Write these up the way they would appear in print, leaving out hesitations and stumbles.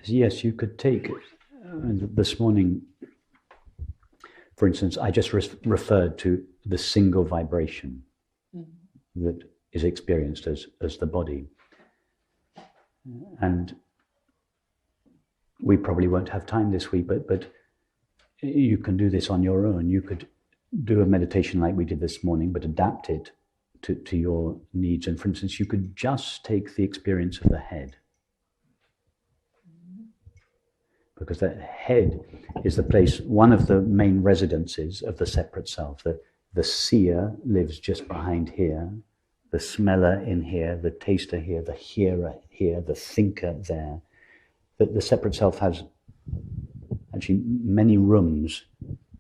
Yes, you could take this morning, for instance, I just referred to the single vibration that is experienced as the body. And we probably won't have time this week, but you can do this on your own. You could do a meditation like we did this morning, but adapt it to your needs. And for instance, you could just take the experience of the head. Because the head is the place, one of the main residences of the separate self. The seer lives just behind here, the smeller in here, the taster here, the hearer here, the thinker there. The separate self has actually many rooms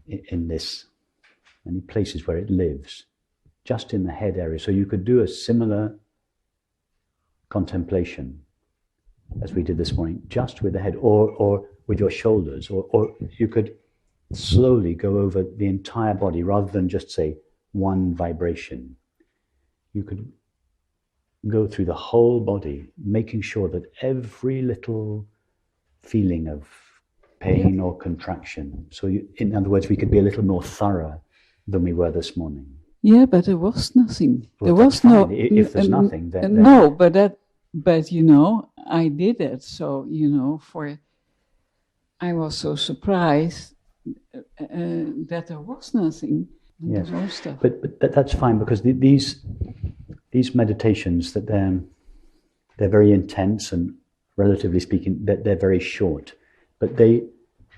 in this, many places where it lives, just in the head area. So you could do a similar contemplation as we did this morning, just with the head, or with your shoulders, or you could slowly go over the entire body rather than just say one vibration. You could go through the whole body, making sure that every little feeling of pain or contraction. So in other words, we could be a little more thorough than we were this morning. Yeah, but there was nothing. Well, there was fine. no. If there's nothing, then no. But you know, I did it. So you know, I was so surprised that there was nothing. Yes, but that's fine, because these meditations, that they're very intense, and relatively speaking, that they're very short, but they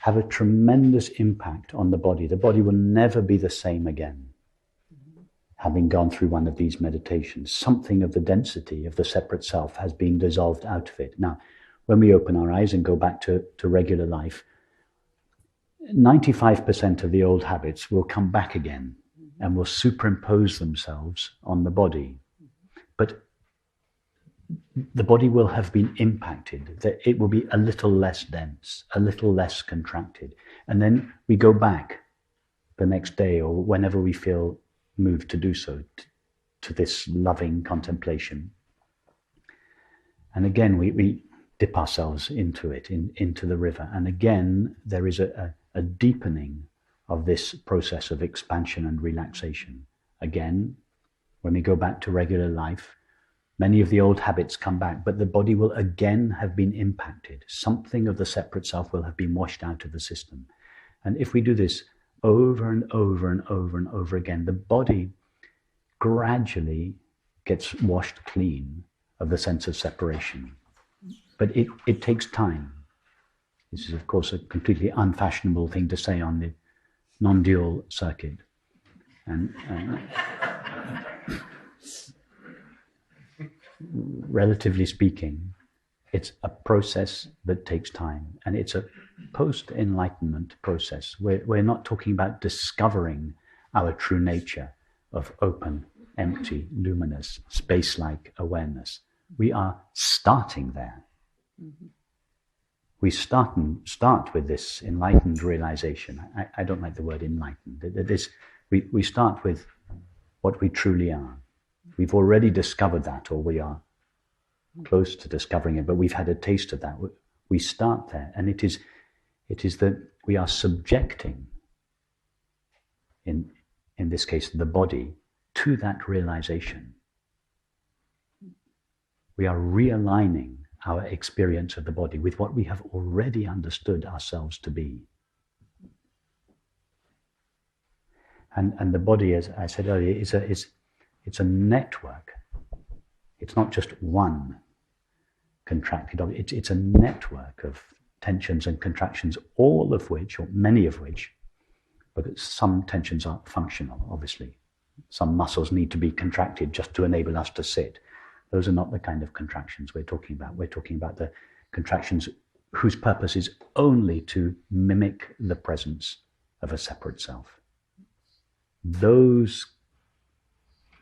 have a tremendous impact on the body. The body will never be the same again. Having gone through one of these meditations, something of the density of the separate self has been dissolved out of it. Now, when we open our eyes and go back to regular life, 95% of the old habits will come back again and will superimpose themselves on the body. But the body will have been impacted, that it will be a little less dense, a little less contracted. And then we go back the next day, or whenever we feel moved to do so, to this loving contemplation. And again, we dip ourselves into it, into the river. And again, there is a deepening of this process of expansion and relaxation. Again, when we go back to regular life, many of the old habits come back, but the body will again have been impacted. Something of the separate self will have been washed out of the system. And if we do this over and over and over and over again, the body gradually gets washed clean of the sense of separation. But it takes time. This is, of course, a completely unfashionable thing to say on the non-dual circuit. And relatively speaking, it's a process that takes time, and it's a post-enlightenment process. We're not talking about discovering our true nature of open, empty, luminous, space-like awareness. We are starting there. Mm-hmm. We start with this enlightened realization. I don't like the word enlightened. We start with what we truly are. We've already discovered that, or we are close to discovering it, but we've had a taste of that. We start there, and it is that we are subjecting, in this case, the body, to that realization. We are realigning our experience of the body with what we have already understood ourselves to be. And the body, as I said earlier, it's a network. It's not just one contracted object. It's a network of tensions and contractions, all of which, or many of which, but some tensions are functional, obviously. Some muscles need to be contracted just to enable us to sit. Those are not the kind of contractions we're talking about. We're talking about the contractions whose purpose is only to mimic the presence of a separate self. Those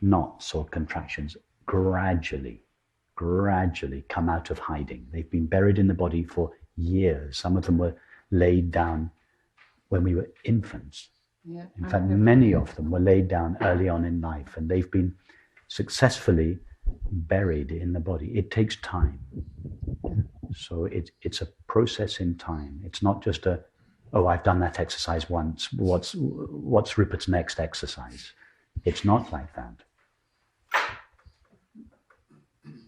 knots or contractions gradually come out of hiding. They've been buried in the body for years. Some of them were laid down when we were infants. Yeah, in fact, many of them were laid down early on in life, and they've been successfully buried in the body. It takes time. So it's a process in time. It's not just a, oh, I've done that exercise once. What's Rupert's next exercise? It's not like that.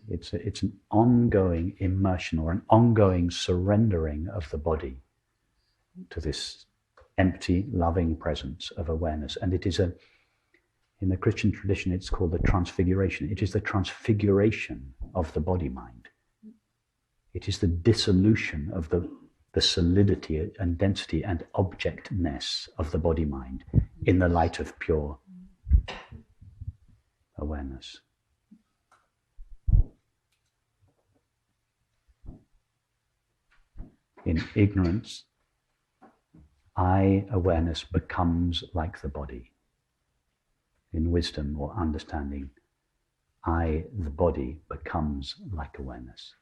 It's an ongoing immersion or an ongoing surrendering of the body to this empty, loving presence of awareness. And it is in the Christian tradition, it's called the Transfiguration. It is the transfiguration of the body-mind. It is the dissolution of the solidity and density and objectness of the body-mind in the light of pure awareness. In ignorance, I awareness becomes like the body. In wisdom or understanding, I, the body, becomes like awareness.